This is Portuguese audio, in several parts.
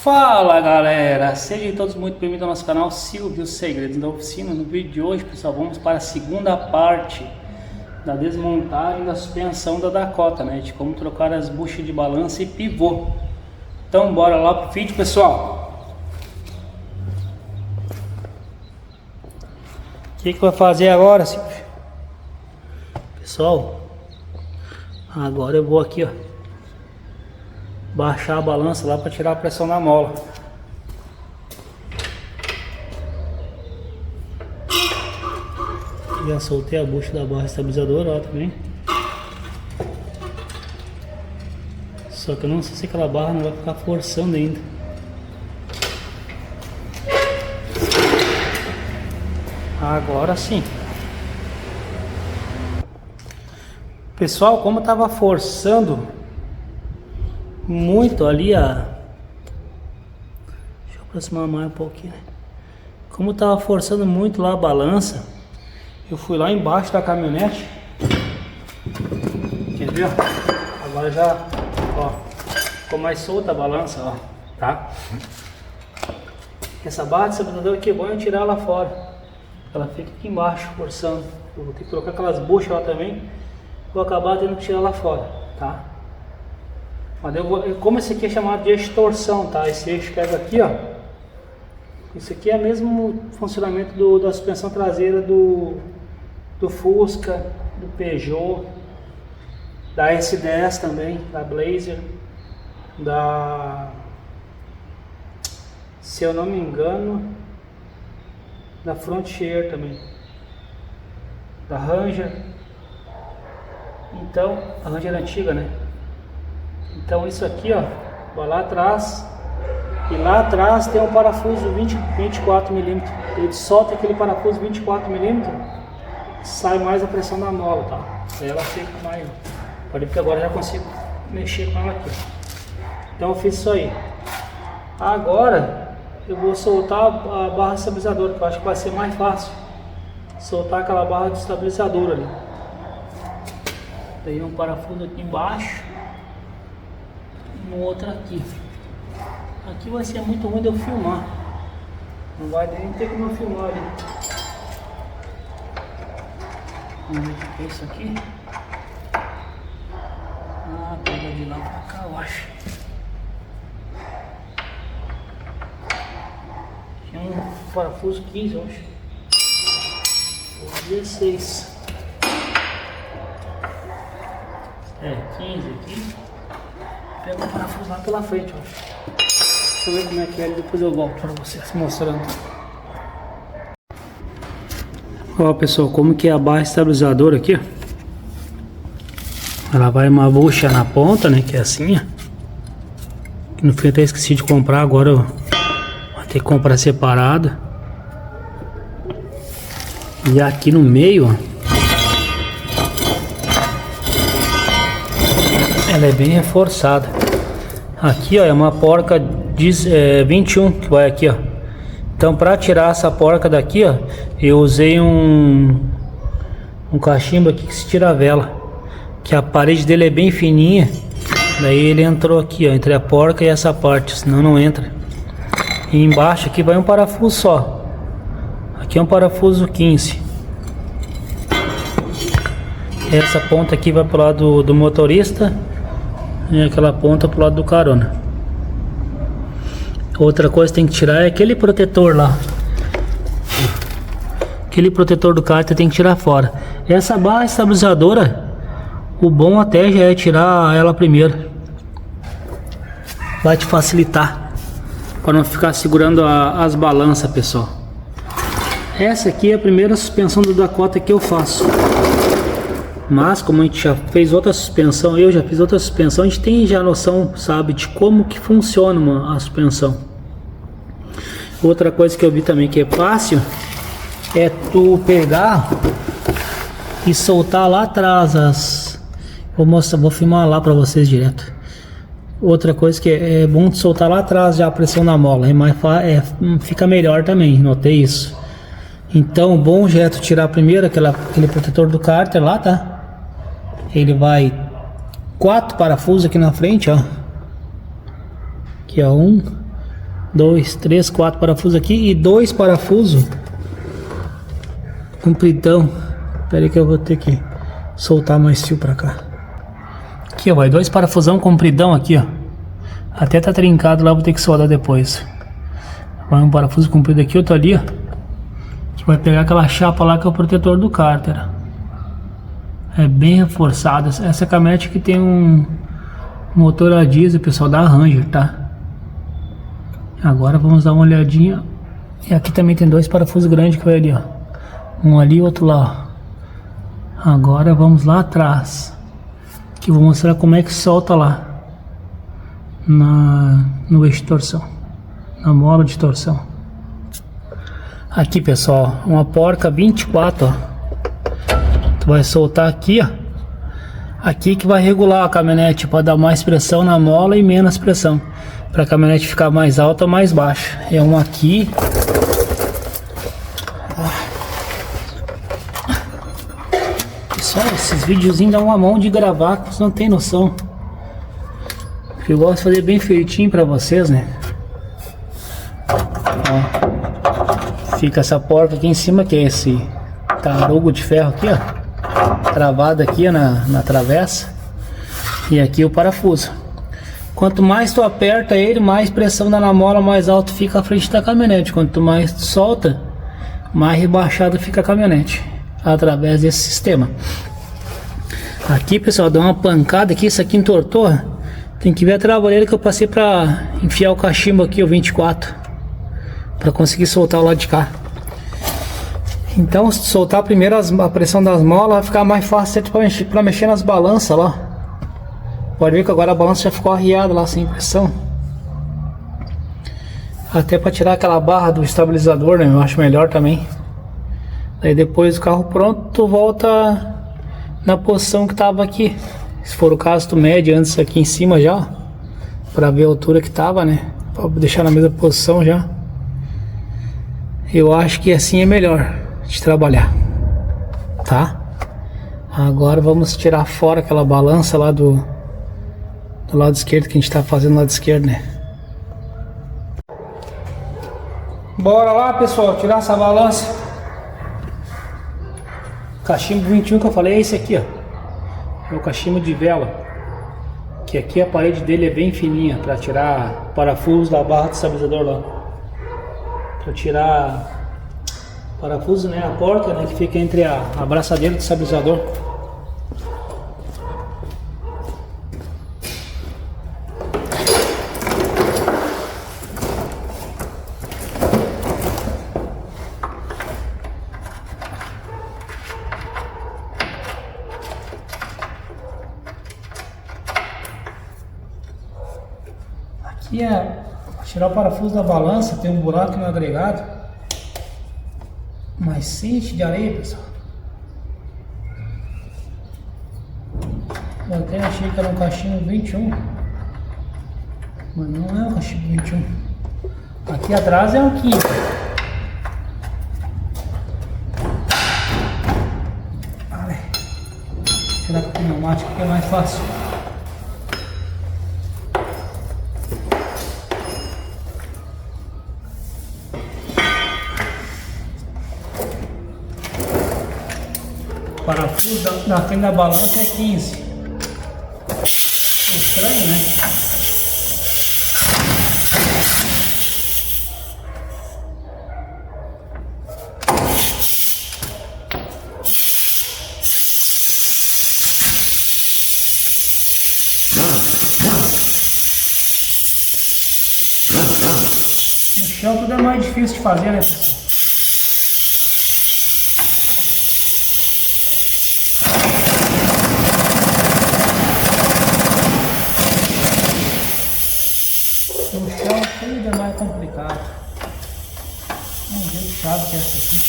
Fala galera, sejam todos muito bem-vindos ao nosso canal Silvio Segredos da Oficina. No vídeo de hoje, pessoal, vamos para a segunda parte da desmontagem da suspensão da Dakota, né? De como trocar as buchas de balança e pivô. Então bora lá pro vídeo, pessoal. O que vai fazer agora, Silvio? Pessoal, agora eu vou aqui, ó, baixar a balança lá para tirar a pressão na mola. Já soltei a bucha da barra estabilizadora lá também. Só que eu não sei se aquela barra não vai ficar forçando ainda. Agora sim. Pessoal, como eu tava forçando muito ali deixa eu aproximar mais um pouquinho. Como eu tava forçando muito lá a balança, eu fui lá embaixo da caminhonete. Quer ver? Agora já, ó, ficou mais solta a balança, ó, tá? Essa barra de estabilizador aqui é bom eu tirar lá fora. Ela fica aqui embaixo forçando. Eu vou ter que trocar aquelas buchas lá também. Vou acabar tendo que tirar lá fora, tá? Mas como esse aqui é chamado de eixo torção, tá? Esse eixo pega aqui, ó. Isso aqui é o mesmo funcionamento da suspensão traseira do Fusca, do Peugeot, da S10 também, da Blazer, se eu não me engano, da Frontier também, da Ranger. Então, a Ranger antiga, né? Então isso aqui, ó, vai lá atrás, e lá atrás tem um parafuso 24 mm. Ele solta aquele parafuso 24 mm, sai mais a pressão da mola, tá? Aí ela fica mais. Pode ver que agora eu já consigo mexer com ela aqui. Então eu fiz isso aí. Agora eu vou soltar a barra estabilizadora, que eu acho que vai ser mais fácil soltar aquela barra de estabilizador ali. Tem um parafuso aqui embaixo e um outro aqui. Aqui vai ser muito ruim de eu filmar. Não vai nem ter como eu filmar ali. Vamos ver o que é isso aqui. Ah, pega de lá pra cá, eu acho. Tinha um parafuso 15, eu acho. Ou 16. É, 15 aqui. Pega o parafuso lá pela frente, ó. Deixa eu ver como é que é, depois eu volto para vocês mostrando. Ó, pessoal, como que é a barra estabilizadora aqui, ó. Ela vai uma bucha na ponta, né, que é assim, ó. No fim eu até esqueci de comprar, agora eu vou ter que comprar separado. E aqui no meio, ó, ela é bem reforçada. Aqui, ó, é uma porca 21 que vai aqui, ó. Então, para tirar essa porca daqui, ó, eu usei um cachimbo aqui que se tira a vela, que a parede dele é bem fininha. Daí ele entrou aqui, ó, entre a porca e essa parte, senão não entra. E embaixo aqui vai um parafuso só. Aqui é um parafuso 15. Essa ponta aqui vai pro lado do motorista e aquela ponta pro lado do carona. Outra coisa que tem que tirar é aquele protetor lá. Aquele protetor do cárter tem que tirar fora. Essa barra estabilizadora, o bom até já é tirar ela primeiro. Vai te facilitar para não ficar segurando as balanças, pessoal. Essa aqui é a primeira suspensão do Dakota que eu faço. Mas como a gente já fez outra suspensão, eu já fiz outra suspensão, a gente tem já noção, sabe, de como que funciona a suspensão. Outra coisa que eu vi também que é fácil é tu pegar e soltar lá atrás vou filmar lá para vocês direto. Outra coisa que é bom soltar lá atrás já a pressão na mola, fica melhor também, notei isso. Então o bom já é tu tirar primeiro aquele protetor do cárter lá, tá? Ele vai 4 parafusos aqui na frente, ó. Aqui é 1, 2, 3, 4 parafusos aqui e 2 parafusos compridão. Espera aí que eu vou ter que soltar mais fio pra cá. Aqui, ó, vai 2 parafusão compridão aqui, ó. Até tá trincado lá, vou ter que soldar depois. Vai um parafuso comprido aqui, outro ali, ó. Que vai pegar aquela chapa lá que é o protetor do cárter. É bem reforçado. Essa caminhonete aqui tem um motor a diesel, pessoal, da Ranger, tá? Agora vamos dar uma olhadinha. E aqui também tem 2 parafusos grandes que vai ali, ó. Um ali e outro lá, ó. Agora vamos lá atrás, que eu vou mostrar como é que solta lá no eixo de torção, na mola de torção. Aqui, pessoal, uma porca 24, ó. Tu vai soltar aqui, ó. Aqui que vai regular a caminhonete para dar mais pressão na mola e menos pressão, para a caminhonete ficar mais alta ou mais baixa. É um aqui. Pessoal, esses videozinhos dão uma mão de gravar, que vocês não tem noção. Eu gosto de fazer bem feitinho para vocês, né? Ó, fica essa porca aqui em cima, que é esse tarugo de ferro aqui, ó, travado aqui na travessa. E aqui o parafuso. Quanto mais tu aperta ele, mais pressão dá na mola, mais alto fica a frente da caminhonete. Quanto mais tu solta, mais rebaixado fica a caminhonete, através desse sistema. Aqui, pessoal, dá uma pancada aqui, isso aqui entortou. Tem que ver a trabalheira que eu passei para enfiar o cachimbo aqui, o 24, para conseguir soltar o lado de cá. Então, se soltar primeiro a pressão das molas, vai ficar mais fácil para mexer nas balanças lá. Pode ver que agora a balança já ficou arriada lá, sem pressão. Até para tirar aquela barra do estabilizador, né? Eu acho melhor também. Daí depois do carro pronto, tu volta na posição que tava aqui. Se for o caso, tu mede antes aqui em cima já, para ver a altura que tava, né? Para deixar na mesma posição já. Eu acho que assim é melhor de trabalhar, tá? Agora vamos tirar fora aquela balança lá do lado esquerdo, que a gente tá fazendo do lado esquerdo, né? Bora lá, pessoal, tirar essa balança. Cachimbo 21 que eu falei é esse aqui, ó. É o cachimbo de vela, que aqui a parede dele é bem fininha, para tirar parafuso da barra do estabilizador lá, para tirar parafuso, né, a porta, né, que fica entre a abraçadeira do estabilizador. Aqui é tirar o parafuso da balança, tem um buraco no agregado, mas sem enche de areia, pessoal. Eu até achei que era um cachimbo 21, mas não é um cachimbo 21. Aqui atrás é um 15. Tirar com o pneumático que é mais fácil. O parafuso da frente da balança é 15. Estranho, né? No chão tudo é mais difícil de fazer, né, pessoal? No chão tudo é mais complicado. Um jeito chato que é essa aqui.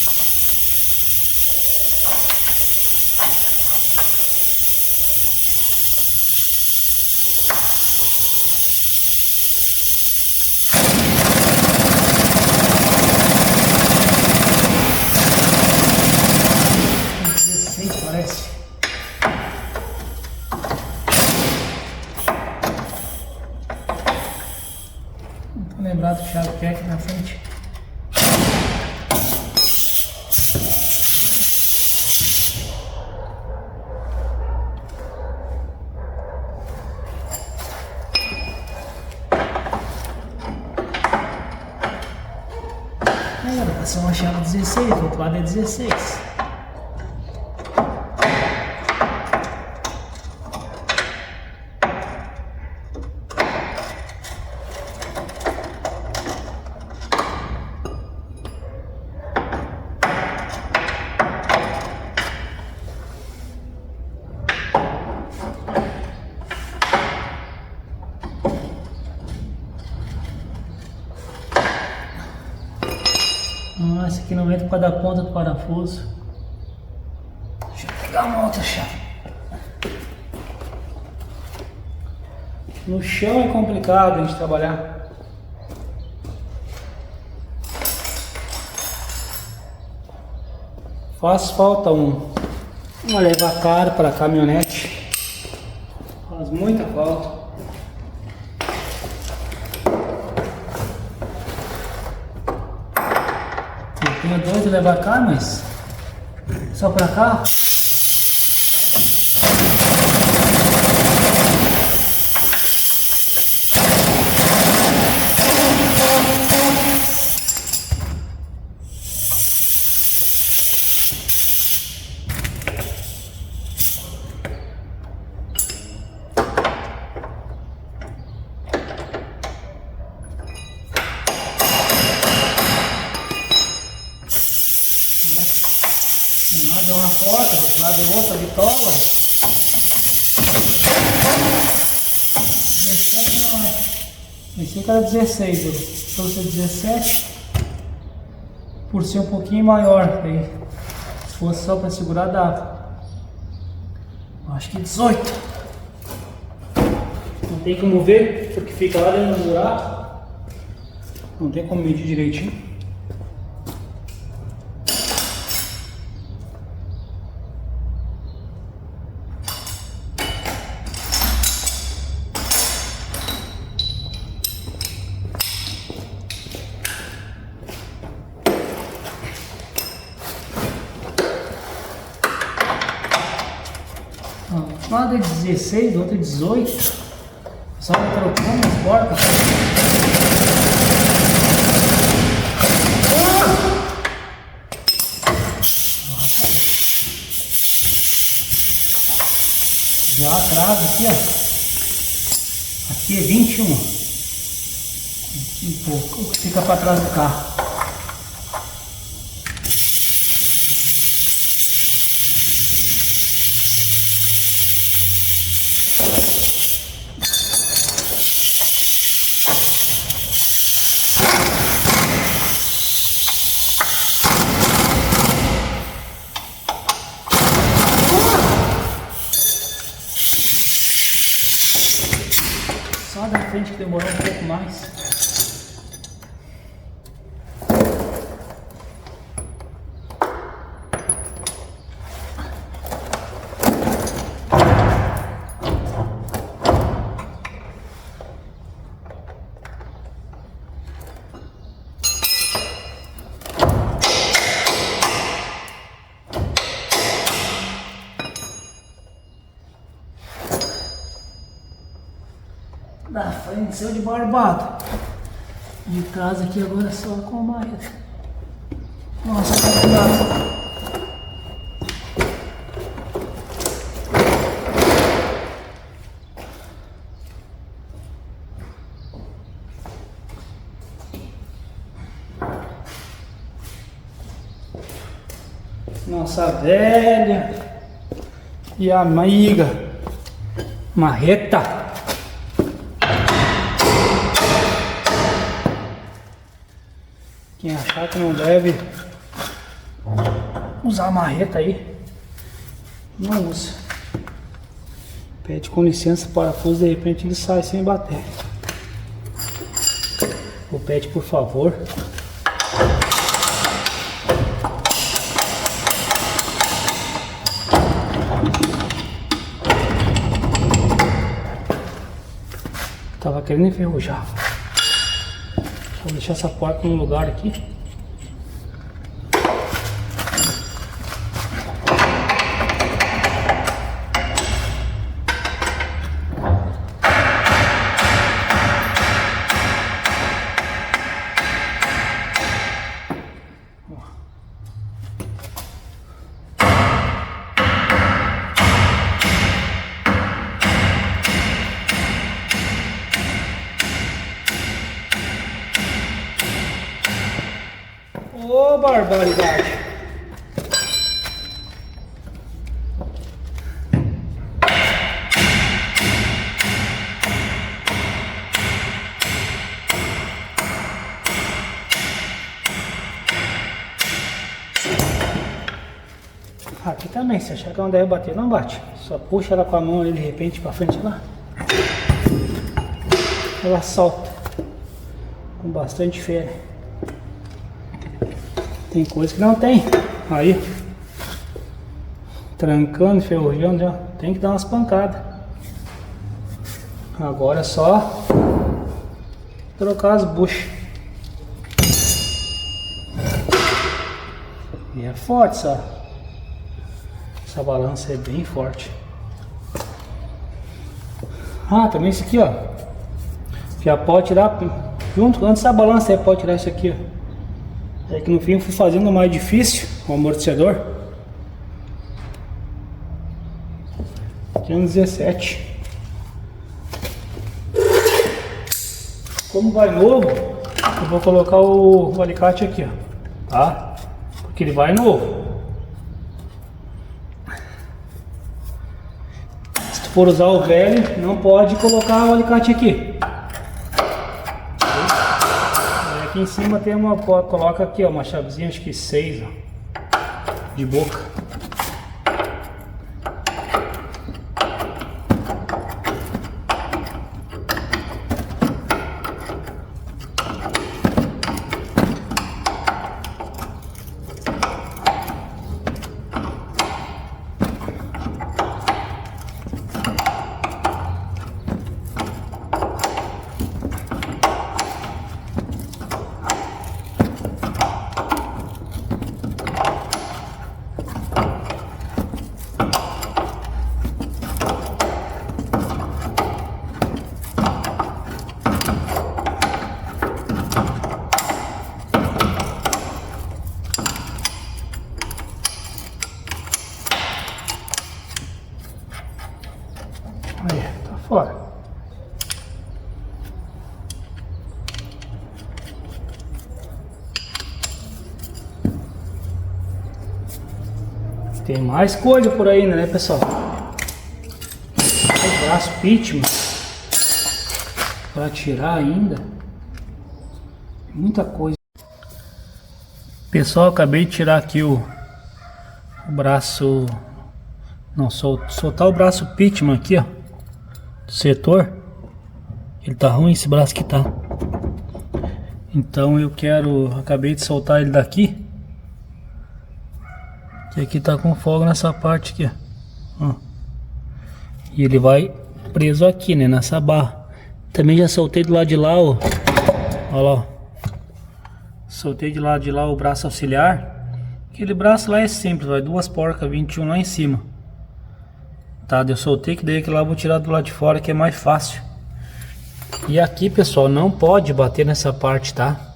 Parece. Não tô lembrar do Thiago que é aqui na frente. Era pra ser uma chave 16, do outro lado é 16. Esse aqui não entra por causa da ponta do parafuso. Deixa eu pegar uma outra chave. No chão é complicado a gente trabalhar. Faz falta uma levacar para caminhonete. Faz muita falta. Tenho dois de levar cá, mas só pra cá. Um lado é uma porta, do outro lado é outra bitola. 17 não é. Pensei que era 16, eu trouxe 17 por ser um pouquinho maior. Aí, se fosse só para segurar, dava. Acho que 18. Não tem como ver, porque fica lá dentro do buraco. Não tem como medir direitinho. Um lado é 16, do outro é 18. Só vai trocando as portas. Já atrás aqui, ó. Aqui é 21. Um pouco. Fica para trás do carro. Só da frente que demorou um pouco mais. Da frente saiu de barbado. De trás aqui agora só com a marreta. Nossa, tá cuidado. Nossa velha e amiga marreta. Quem achar que não deve usar a marreta aí, não usa. Pede com licença o parafuso, de repente ele sai sem bater. Ou pede por favor. Tava querendo enferrujar. Vou deixar essa porta no lugar aqui. Ô, barbaridade! Aqui também, se achar que não deve bater, não bate. Só puxa ela com a mão ali de repente pra frente lá. Ela solta com bastante fé. Tem coisa que não tem. Aí, trancando, enferrujando, já tem que dar umas pancadas. Agora é só trocar as buchas. E é forte essa balança, é bem forte. Ah, também isso aqui, ó. Já pode tirar junto antes da balança, aí pode tirar isso aqui, ó. É que no fim eu fui fazendo mais difícil o amortecedor. Aqui é um 17. Como vai novo, eu vou colocar o alicate aqui, ó, tá? Porque ele vai novo. Se tu for usar o velho, não pode colocar o alicate aqui. Aqui em cima tem uma, coloca aqui, ó, uma chavezinha, acho que 6, ó, de boca. Aí, tá fora. Tem mais coisa por aí, né, pessoal? O braço Pitman para tirar ainda. Muita coisa. Pessoal, acabei de tirar aqui o braço. Não, soltar o braço Pitman aqui, ó. Do setor. Ele tá ruim esse braço que tá. Então eu quero. Acabei de soltar ele daqui. Que aqui tá com folga nessa parte aqui, ó. E ele vai preso aqui, né? Nessa barra. Também já soltei do lado de lá, ó. Olha lá, ó. Soltei de lá o braço auxiliar. Aquele braço lá é simples, vai duas porcas 21 lá em cima. Tá, eu soltei que daí aquele lá eu vou tirar do lado de fora que é mais fácil. E aqui, pessoal, não pode bater nessa parte, tá?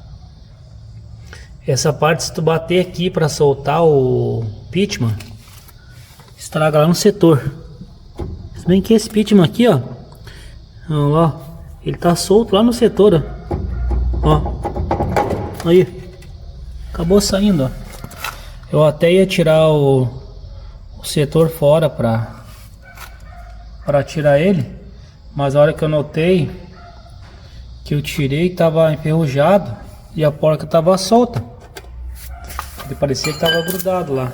Essa parte, se tu bater aqui para soltar o Pitman, estraga lá no setor. Se bem que esse Pitman aqui, ó, ó, ele tá solto lá no setor, ó. Aí, acabou saindo, ó. Eu até ia tirar o setor fora para tirar ele, mas a hora que eu notei que eu tirei, tava enferrujado e a porca tava solta. Ele parecia que tava grudado lá.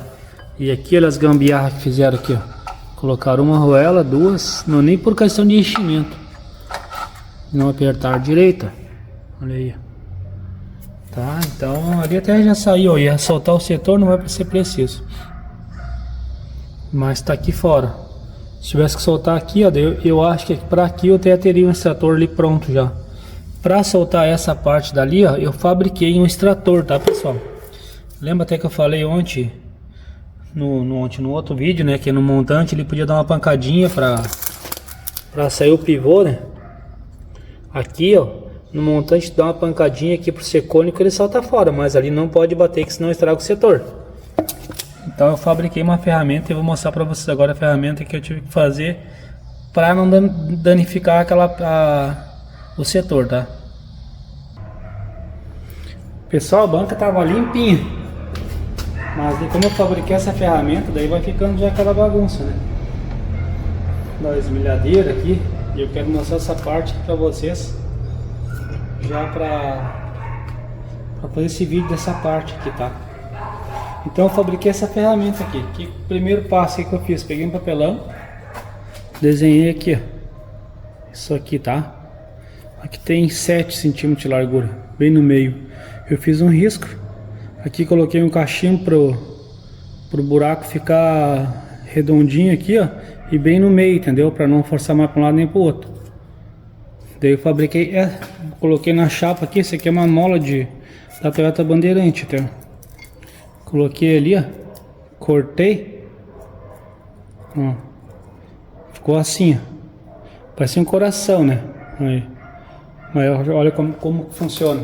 E aqui olha as gambiarras que fizeram aqui, ó. Colocaram uma arruela, duas, não nem por questão de enchimento. Não apertaram direito. Olha aí. Tá, então ali até já saiu, ó. Ia soltar o setor, não vai ser preciso. Mas tá aqui fora. Se tivesse que soltar aqui, ó, eu acho que para aqui eu até teria um extrator ali pronto já. Para soltar essa parte dali, ó, eu fabriquei um extrator, tá, pessoal? Lembra até que eu falei ontem, no outro vídeo, né, que no montante ele podia dar uma pancadinha para sair o pivô, né? Aqui, ó, no montante dá uma pancadinha aqui pro ser cônico, ele salta fora, mas ali não pode bater, que senão estraga o setor. Então eu fabriquei uma ferramenta e vou mostrar para vocês agora a ferramenta que eu tive que fazer para não danificar o setor, tá? Pessoal, a banca tava limpinha, mas como eu fabriquei essa ferramenta, daí vai ficando já aquela bagunça, né? Da esmilhadeira aqui, e eu quero mostrar essa parte aqui para vocês, já para fazer esse vídeo dessa parte aqui, tá? Então eu fabriquei essa ferramenta aqui. Que o primeiro passo que eu fiz, peguei um papelão, desenhei aqui, ó, isso aqui, tá? Aqui tem 7 centímetros de largura, bem no meio. Eu fiz um risco, aqui coloquei um cachimbo pro buraco ficar redondinho aqui, ó, e bem no meio, entendeu? Para não forçar mais para um lado nem pro outro. Daí eu fabriquei, coloquei na chapa aqui. Esse aqui é uma mola da Toyota Bandeirante, tá? Coloquei ali, ó, cortei, ó, ficou assim, ó, parece um coração, né? Aí. Mas olha como funciona.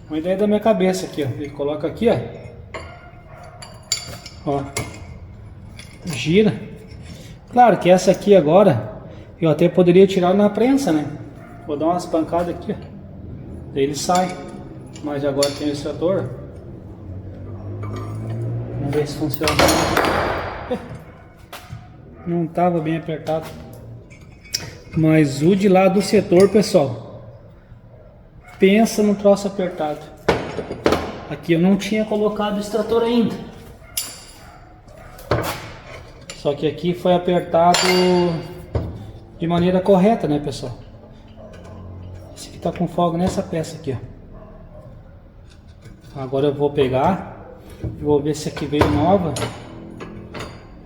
Uma ideia da minha cabeça aqui, ó. Ele coloca aqui, ó, gira. Claro que essa aqui agora eu até poderia tirar na prensa, né? Vou dar umas pancadas aqui, ó. Daí ele sai. Mas agora tem o extrator. Vamos ver se funciona. Não estava bem apertado. Mas o de lá do setor, pessoal, pensa no troço apertado. Aqui eu não tinha colocado o extrator ainda. Só que aqui foi apertado de maneira correta, né, pessoal? Esse aqui tá com folga nessa peça aqui, ó. Agora eu vou pegar e vou ver se aqui veio nova.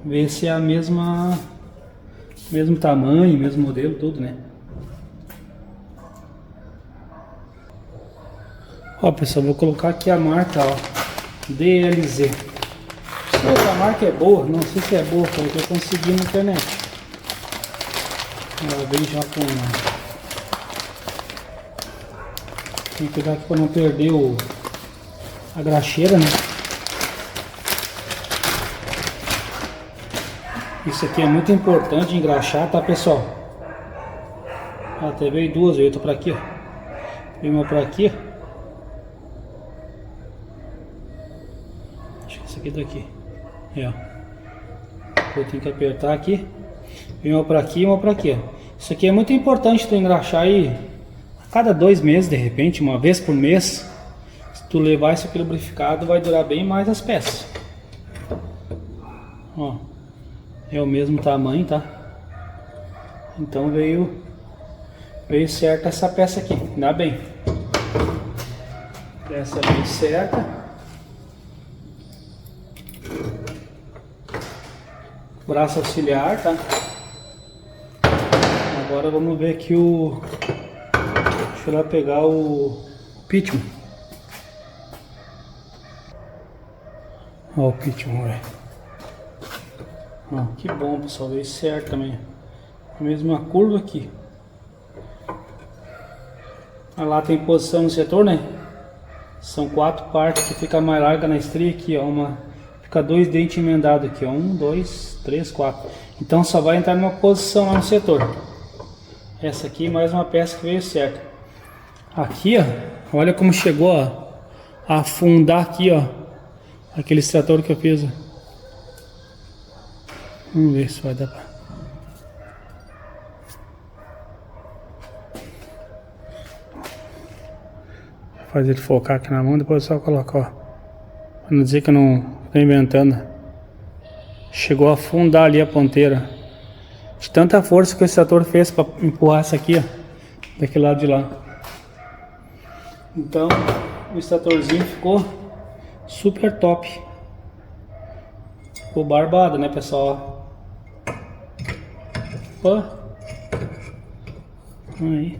Ver se é a mesmo tamanho, mesmo modelo, tudo, né? Ó, pessoal, vou colocar aqui a marca, ó, DLZ. Essa marca é boa, não sei se é boa, porque eu consegui na internet. Ela vem já com... Tem que pegar aqui para não perder a graxeira, né? Isso aqui é muito importante engraxar, tá, pessoal? Até veio duas, eu tô pra aqui, ó. Veio uma pra aqui. Acho que esse aqui daqui. Ó. Eu tenho que apertar aqui. Veio uma pra aqui e uma pra aqui, ó. Isso aqui é muito importante tu engraxar aí a cada 2 meses, de repente, uma vez por mês. Se tu levar isso aqui lubrificado, vai durar bem mais as peças. Ó. É o mesmo tamanho, tá? Então veio certa essa peça aqui, ainda bem. Essa veio certa. Braço auxiliar, tá? Agora vamos ver aqui deixa eu lá pegar o Pitman. Ó o Pitman, velho. Ó, que bom, pessoal, veio certo também. A mesma curva aqui. Lá tem posição no setor, né? São 4 partes que fica mais larga na estria aqui, ó. Fica 2 dentes emendados aqui, ó. 1, 2, 3, 4. Então só vai entrar numa posição lá no setor. Essa aqui mais uma peça que veio certa. Aqui, ó, olha como chegou, ó, a afundar aqui, ó, aquele extrator que eu fiz, ó. Vamos ver se vai dar pra... Fazer ele focar aqui na mão, depois só colocar, ó. Pra não dizer que eu não tô inventando. Chegou a afundar ali a ponteira. De tanta força que o extrator fez pra empurrar essa aqui, ó, daquele lado de lá. Então, o extratorzinho ficou super top. Ficou barbado, né, pessoal? Opa. Aí.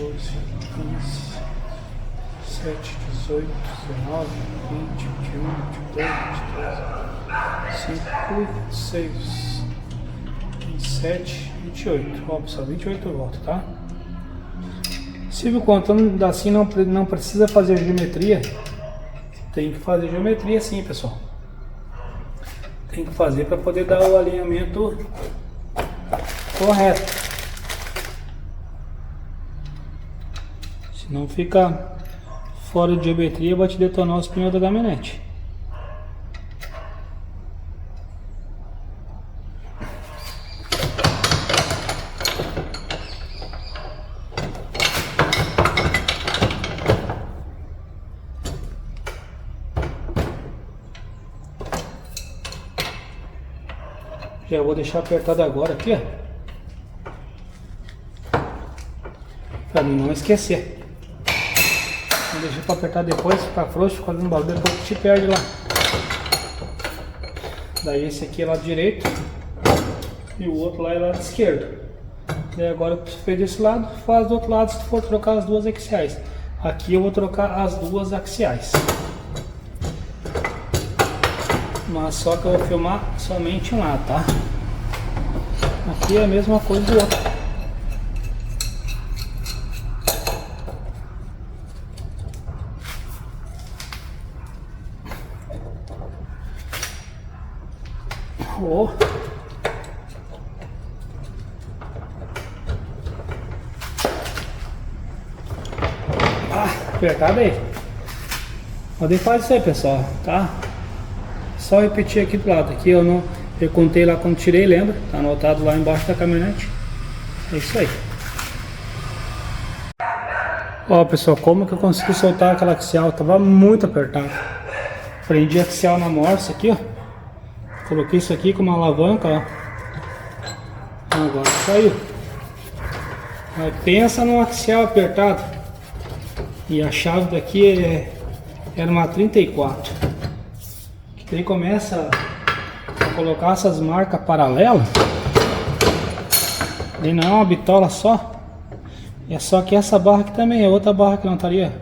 14, 15, 17, 18, 19, 20, 21, 22, 23, 5, 26, 27, 28. Ó, pessoal, 28 voltas, tá? Silvio, contando assim não precisa fazer geometria. Tem que fazer geometria sim, pessoal. Tem que fazer para poder dar o alinhamento correto. Senão fica fora de geometria, vai te detonar os pneus da caminhonete. Já vou deixar apertado agora aqui, ó, pra mim não esquecer. Vou deixar pra apertar depois, ficar frouxo, fazendo barulho, depois que te perde lá. Daí esse aqui é lado direito e o outro lá é lado esquerdo. Daí agora que você fez desse lado, faz do outro lado se for trocar as duas axiais. Aqui eu vou trocar as duas axiais. Mas só que eu vou filmar somente um lado, tá? Aqui é a mesma coisa do outro. Oh. Apertado aí. Pode fazer isso aí, pessoal, tá? Só repetir aqui do lado. Aqui eu contei lá quando tirei, lembra? Tá anotado lá embaixo da caminhonete. É isso aí. Ó, pessoal, como que eu consegui soltar aquela axial? Tava muito apertado. Prendi a axial na morsa aqui, ó. Coloquei isso aqui com uma alavanca, ó. Agora saiu. Mas pensa num axial apertado. E a chave daqui era uma 34. Que daí começa a colocar essas marcas paralelas. E não é uma bitola só. É só que essa barra aqui também é outra barra que não estaria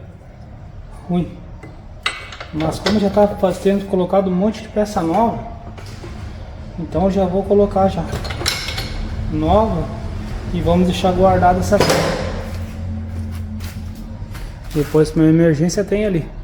ruim. Mas como já está tendo colocado um monte de peça nova, então eu já vou colocar já nova e vamos deixar guardada essa peça. Depois para uma emergência tem ali.